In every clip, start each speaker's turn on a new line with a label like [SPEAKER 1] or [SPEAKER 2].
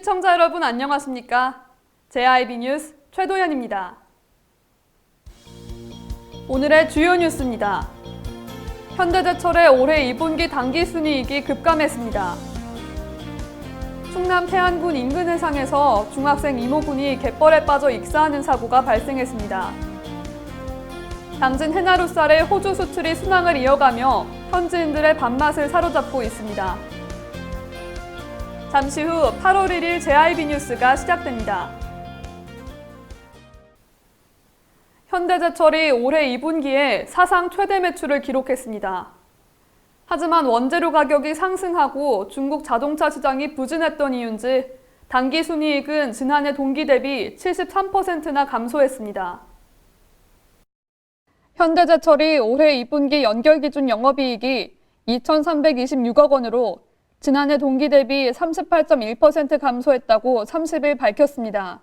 [SPEAKER 1] 시청자 여러분 안녕하십니까? JIB 뉴스 최도연입니다. 오늘의 주요 뉴스입니다. 현대제철의 올해 2분기 당기순이익이 급감했습니다. 충남 태안군 인근 해상에서 중학생 이모군이 갯벌에 빠져 익사하는 사고가 발생했습니다. 당진 해나루쌀의 호주 수출이 순항을 이어가며 현지인들의 밥맛을 사로잡고 있습니다. 잠시 후 8월 1일 JIB 뉴스가 시작됩니다. 현대제철이 올해 2분기에 사상 최대 매출을 기록했습니다. 하지만 원재료 가격이 상승하고 중국 자동차 시장이 부진했던 이유인지 당기순이익은 지난해 동기 대비 73%나 감소했습니다. 현대제철이 올해 2분기 연결 기준 영업이익이 2,326억 원으로 지난해 동기 대비 38.1% 감소했다고 30일 밝혔습니다.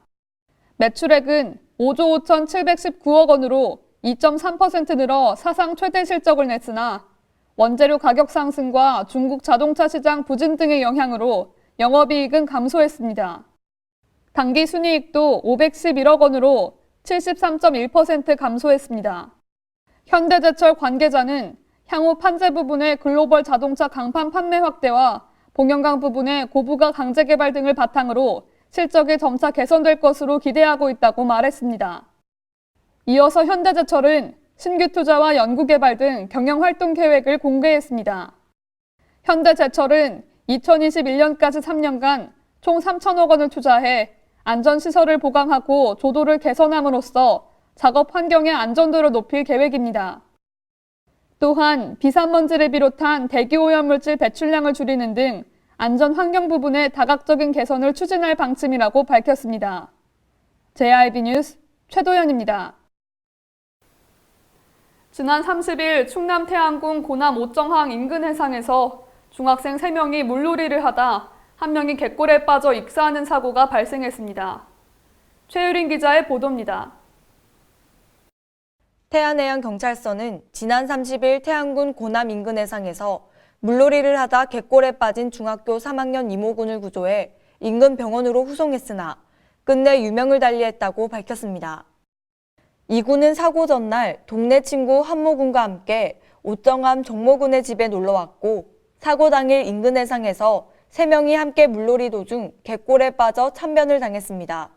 [SPEAKER 1] 매출액은 5조 5,719억 원으로 2.3% 늘어 사상 최대 실적을 냈으나 원재료 가격 상승과 중국 자동차 시장 부진 등의 영향으로 영업이익은 감소했습니다. 당기순이익도 511억 원으로 73.1% 감소했습니다. 현대제철 관계자는 향후 판재 부분의 글로벌 자동차 강판 판매 확대와 봉연강 부분의 고부가 강제 개발 등을 바탕으로 실적이 점차 개선될 것으로 기대하고 있다고 말했습니다. 이어서 현대제철은 신규 투자와 연구개발 등 경영활동 계획을 공개했습니다. 현대제철은 2021년까지 3년간 총 3천억 원을 투자해 안전시설을 보강하고 조도를 개선함으로써 작업 환경의 안전도를 높일 계획입니다. 또한 비산먼지를 비롯한 대기오염물질 배출량을 줄이는 등 안전 환경 부분의 다각적인 개선을 추진할 방침이라고 밝혔습니다. JIB 뉴스 최도연입니다. 지난 30일 충남 태안군 고남 오정항 인근 해상에서 중학생 3명이 물놀이를 하다 한 명이 갯골에 빠져 익사하는 사고가 발생했습니다. 최유린 기자의 보도입니다.
[SPEAKER 2] 태안해양경찰서는 지난 30일 태안군 고남 인근 해상에서 물놀이를 하다 갯골에 빠진 중학교 3학년 이모군을 구조해 인근 병원으로 후송했으나 끝내 유명을 달리했다고 밝혔습니다. 이 군은 사고 전날 동네 친구 한모군과 함께 오정암 정모군의 집에 놀러왔고 사고 당일 인근 해상에서 3명이 함께 물놀이 도중 갯골에 빠져 참변을 당했습니다.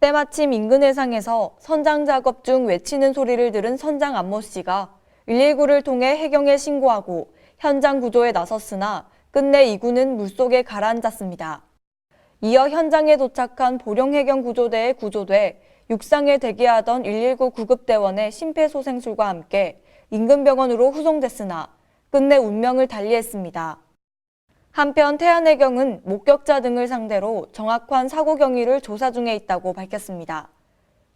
[SPEAKER 2] 때마침 인근 해상에서 선장 작업 중 외치는 소리를 들은 선장 안모 씨가 119를 통해 해경에 신고하고 현장 구조에 나섰으나 끝내 이 군은 물속에 가라앉았습니다. 이어 현장에 도착한 보령해경구조대에 구조돼 육상에 대기하던 119 구급대원의 심폐소생술과 함께 인근 병원으로 후송됐으나 끝내 운명을 달리했습니다. 한편 태안해경은 목격자 등을 상대로 정확한 사고 경위를 조사 중에 있다고 밝혔습니다.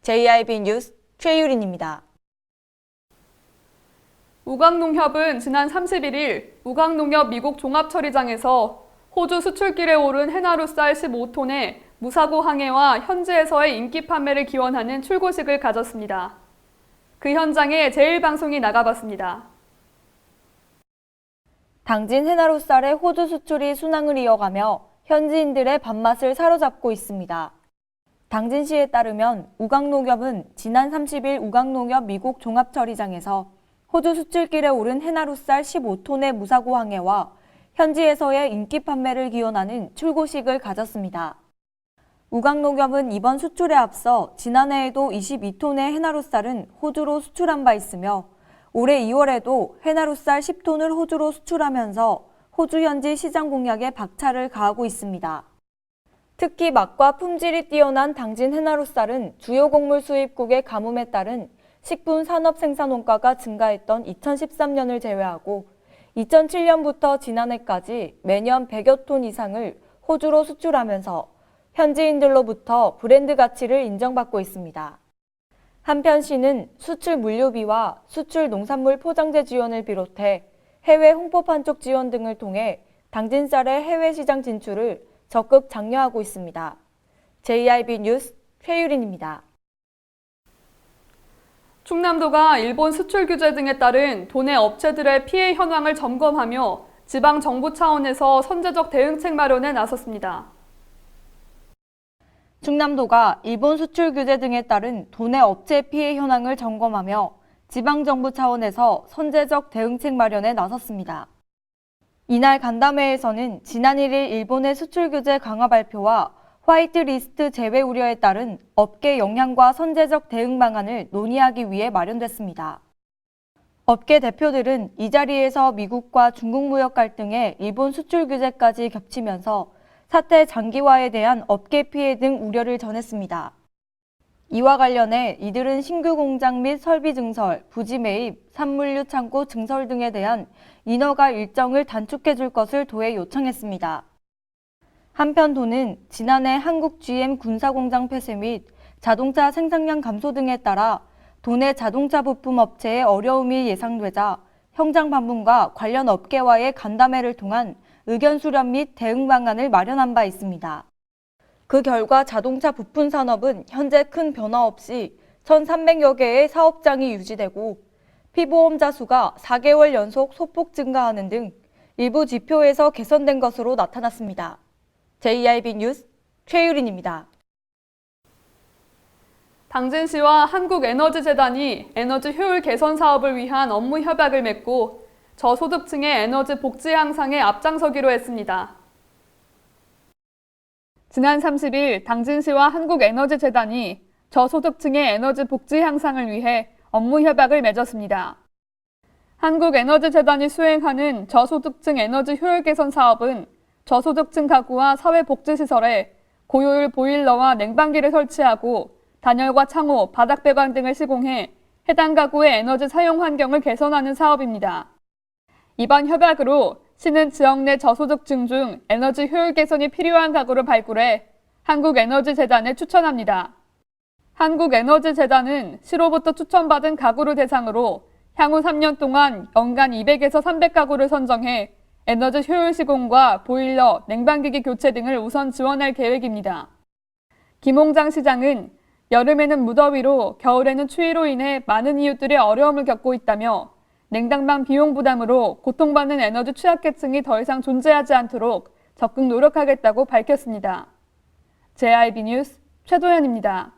[SPEAKER 2] JIB 뉴스 최유린입니다.
[SPEAKER 1] 우강농협은 지난 31일 우강농협 미국 종합처리장에서 호주 수출길에 오른 해나루쌀 15톤의 무사고 항해와 현지에서의 인기 판매를 기원하는 출고식을 가졌습니다. 그 현장에 제1방송이 나가봤습니다.
[SPEAKER 2] 당진 해나루쌀의 호주 수출이 순항을 이어가며 현지인들의 밥맛을 사로잡고 있습니다. 당진시에 따르면 우강농협은 지난 30일 우강농협 미국 종합처리장에서 호주 수출길에 오른 해나루쌀 15톤의 무사고 항해와 현지에서의 인기 판매를 기원하는 출고식을 가졌습니다. 우강농협은 이번 수출에 앞서 지난해에도 22톤의 해나루쌀은 호주로 수출한 바 있으며 올해 2월에도 해나루쌀 10톤을 호주로 수출하면서 호주 현지 시장 공략에 박차를 가하고 있습니다. 특히 맛과 품질이 뛰어난 당진 해나루쌀은 주요 곡물 수입국의 가뭄에 따른 식품 산업 생산 원가가 증가했던 2013년을 제외하고 2007년부터 지난해까지 매년 100여 톤 이상을 호주로 수출하면서 현지인들로부터 브랜드 가치를 인정받고 있습니다. 한편 시는 수출 물류비와 수출 농산물 포장재 지원을 비롯해 해외 홍보 판촉 지원 등을 통해 당진쌀의 해외 시장 진출을 적극 장려하고 있습니다. JIB 뉴스 최유린입니다.
[SPEAKER 1] 충남도가 일본 수출 규제 등에 따른 도내 업체들의 피해 현황을 점검하며 지방 정부 차원에서 선제적 대응책 마련에 나섰습니다.
[SPEAKER 2] 충남도가 일본 수출 규제 등에 따른 도내 업체 피해 현황을 점검하며 지방정부 차원에서 선제적 대응책 마련에 나섰습니다. 이날 간담회에서는 지난 1일 일본의 수출 규제 강화 발표와 화이트리스트 제외 우려에 따른 업계 영향과 선제적 대응 방안을 논의하기 위해 마련됐습니다. 업계 대표들은 이 자리에서 미국과 중국 무역 갈등에 일본 수출 규제까지 겹치면서 사태 장기화에 대한 업계 피해 등 우려를 전했습니다. 이와 관련해 이들은 신규 공장 및 설비 증설, 부지 매입, 산물류 창고 증설 등에 대한 인허가 일정을 단축해 줄 것을 도에 요청했습니다. 한편 도는 지난해 한국 GM 군사공장 폐쇄 및 자동차 생산량 감소 등에 따라 도내 자동차 부품 업체의 어려움이 예상되자 현장 방문과 관련 업계와의 간담회를 통한 의견 수렴 및 대응 방안을 마련한 바 있습니다. 그 결과 자동차 부품 산업은 현재 큰 변화 없이 1,300여 개의 사업장이 유지되고 피보험자 수가 4개월 연속 소폭 증가하는 등 일부 지표에서 개선된 것으로 나타났습니다. JIB 뉴스 최유린입니다.
[SPEAKER 1] 당진시와 한국에너지재단이 에너지 효율 개선 사업을 위한 업무 협약을 맺고 저소득층의 에너지 복지 향상에 앞장서기로 했습니다. 지난 30일 당진시와 한국에너지재단이 저소득층의 에너지 복지 향상을 위해 업무 협약을 맺었습니다. 한국에너지재단이 수행하는 저소득층 에너지 효율 개선 사업은 저소득층 가구와 사회복지시설에 고효율 보일러와 냉방기를 설치하고 단열과 창호, 바닥 배관 등을 시공해 해당 가구의 에너지 사용 환경을 개선하는 사업입니다. 이번 협약으로 시는 지역 내 저소득층 중 에너지 효율 개선이 필요한 가구를 발굴해 한국에너지재단에 추천합니다. 한국에너지재단은 시로부터 추천받은 가구를 대상으로 향후 3년 동안 연간 200에서 300가구를 선정해 에너지 효율 시공과 보일러, 냉방기기 교체 등을 우선 지원할 계획입니다. 김홍장 시장은 여름에는 무더위로 겨울에는 추위로 인해 많은 이웃들이 어려움을 겪고 있다며 냉난방 비용 부담으로 고통받는 에너지 취약계층이 더 이상 존재하지 않도록 적극 노력하겠다고 밝혔습니다. JIB 뉴스 최도연입니다.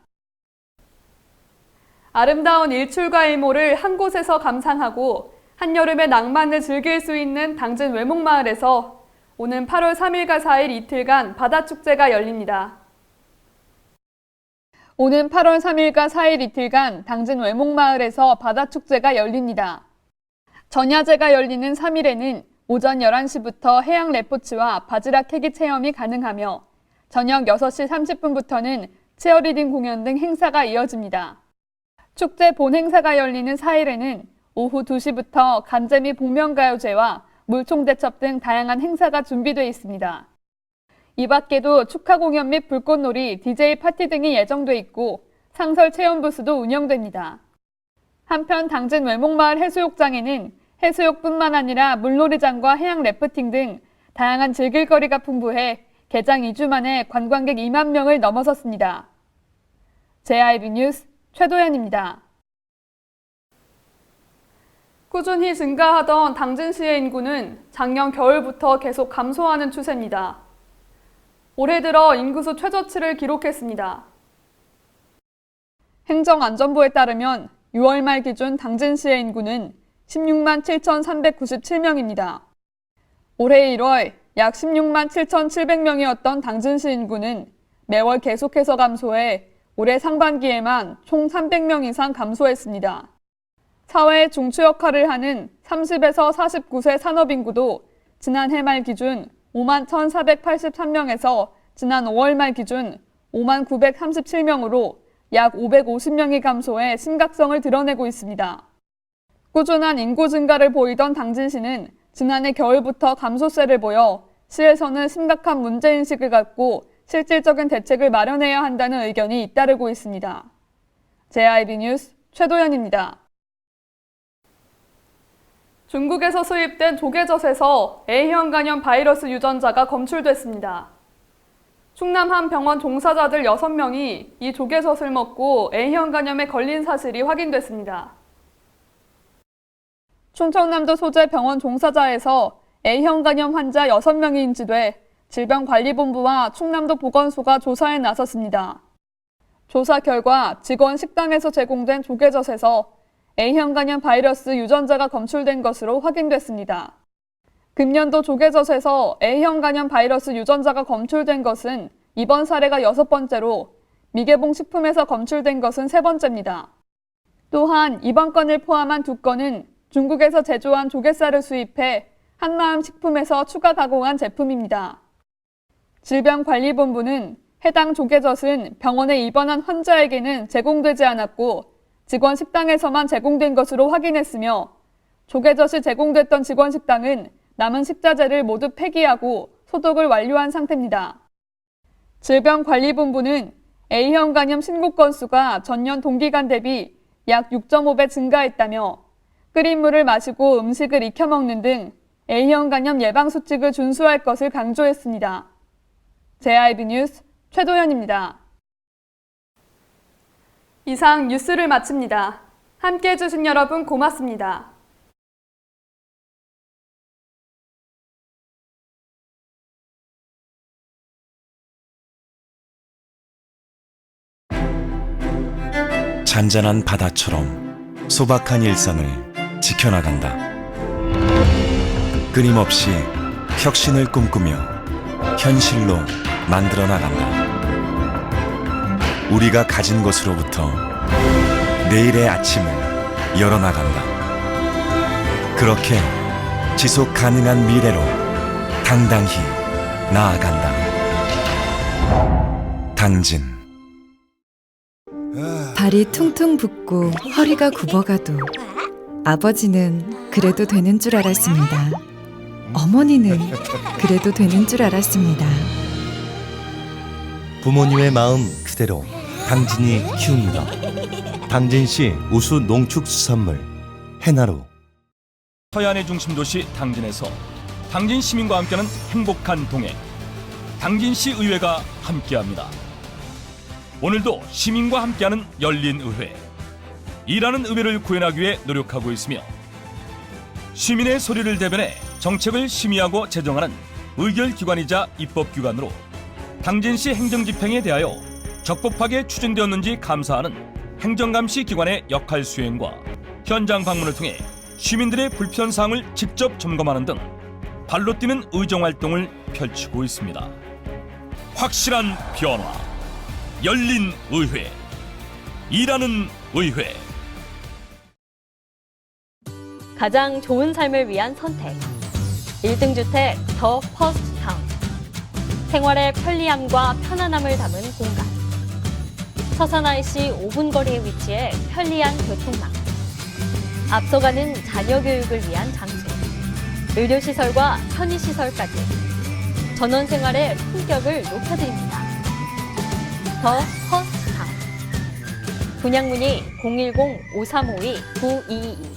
[SPEAKER 1] 아름다운 일출과 일몰을 한 곳에서 감상하고 한여름의 낭만을 즐길 수 있는 당진 외목마을에서 오는 8월 3일과 4일 이틀간 바다축제가 열립니다. 오는 8월 3일과 4일 이틀간 당진 외목마을에서 바다축제가 열립니다. 전야제가 열리는 3일에는 오전 11시부터 해양 레포츠와 바지락 캐기 체험이 가능하며 저녁 6시 30분부터는 치어리딩 공연 등 행사가 이어집니다. 축제 본행사가 열리는 4일에는 오후 2시부터 간재미 복면가요제와 물총대첩 등 다양한 행사가 준비되어 있습니다. 이 밖에도 축하 공연 및 불꽃놀이, DJ 파티 등이 예정돼 있고 상설 체험 부스도 운영됩니다. 한편 당진 외목마을 해수욕장에는 해수욕뿐만 아니라 물놀이장과 해양 래프팅 등 다양한 즐길거리가 풍부해 개장 2주 만에 관광객 2만 명을 넘어섰습니다. JIB 뉴스 최도연입니다. 꾸준히 증가하던 당진시의 인구는 작년 겨울부터 계속 감소하는 추세입니다. 올해 들어 인구수 최저치를 기록했습니다. 행정안전부에 따르면 6월 말 기준 당진시의 인구는 16만 7,397명입니다. 올해 1월 약 16만 7,700명이었던 당진시 인구는 매월 계속해서 감소해 올해 상반기에만 총 300명 이상 감소했습니다. 사회의 중추 역할을 하는 30에서 49세 산업인구도 지난해 말 기준 5만 1,483명에서 지난 5월 말 기준 5만 937명으로 약 550명이 감소해 심각성을 드러내고 있습니다. 꾸준한 인구 증가를 보이던 당진시는 지난해 겨울부터 감소세를 보여 시에서는 심각한 문제인식을 갖고 실질적인 대책을 마련해야 한다는 의견이 잇따르고 있습니다. JIB 뉴스 최도연입니다. 중국에서 수입된 조개젖에서 A형 간염 바이러스 유전자가 검출됐습니다. 충남 한 병원 종사자들 6명이 이 조개젖을 먹고 A형 간염에 걸린 사실이 확인됐습니다. 충청남도 소재 병원 종사자에서 A형 간염 환자 6명이 인지돼 질병관리본부와 충남도 보건소가 조사에 나섰습니다. 조사 결과 직원 식당에서 제공된 조개젓에서 A형 간염 바이러스 유전자가 검출된 것으로 확인됐습니다. 금년도 조개젓에서 A형 간염 바이러스 유전자가 검출된 것은 이번 사례가 6번째로 미개봉 식품에서 검출된 것은 3번째입니다. 또한 이번 건을 포함한 2건은 중국에서 제조한 조개살을 수입해 한마음 식품에서 추가 가공한 제품입니다. 질병관리본부는 해당 조개젓은 병원에 입원한 환자에게는 제공되지 않았고 직원 식당에서만 제공된 것으로 확인했으며 조개젓이 제공됐던 직원 식당은 남은 식자재를 모두 폐기하고 소독을 완료한 상태입니다. 질병관리본부는 A형 간염 신고 건수가 전년 동기간 대비 약 6.5배 증가했다며 끓인 물을 마시고 음식을 익혀 먹는 등 A형 간염 예방 수칙을 준수할 것을 강조했습니다. JIB 뉴스 최도연입니다. 이상 뉴스를 마칩니다. 함께해 주신 여러분 고맙습니다.
[SPEAKER 3] 잔잔한 바다처럼 소박한 일상을 지켜나간다. 끊임없이 혁신을 꿈꾸며 현실로 만들어 나간다. 우리가 가진 것으로부터 내일의 아침을 열어나간다. 그렇게 지속 가능한 미래로 당당히 나아간다. 당진.
[SPEAKER 4] 발이 퉁퉁 붓고 허리가 굽어가도 아버지는 그래도 되는 줄 알았습니다. 어머니는 그래도 되는 줄 알았습니다.
[SPEAKER 5] 부모님의 마음 그대로 당진이 키웁니다. 당진시 우수 농축수산물 해나루.
[SPEAKER 6] 서해안의 중심도시 당진에서 당진 시민과 함께하는 행복한 동행, 당진시 의회가 함께합니다. 오늘도 시민과 함께하는 열린 의회, 일하는 의회를 구현하기 위해 노력하고 있으며 시민의 소리를 대변해 정책을 심의하고 제정하는 의결기관이자 입법기관으로 당진시 행정집행에 대하여 적법하게 추진되었는지 감사하는 행정감시 기관의 역할 수행과 현장 방문을 통해 시민들의 불편사항을 직접 점검하는 등 발로 뛰는 의정활동을 펼치고 있습니다. 확실한 변화, 열린 의회, 일하는 의회.
[SPEAKER 7] 가장 좋은 삶을 위한 선택. 1등 주택 더 퍼스트 타운. 생활의 편리함과 편안함을 담은 공간. 서산 IC 5분 거리에 위치해 편리한 교통망. 앞서가는 자녀 교육을 위한 장소. 의료시설과 편의시설까지. 전원 생활의 품격을 높여드립니다. 더 퍼스트 타운. 분양 문의 010-5352-9222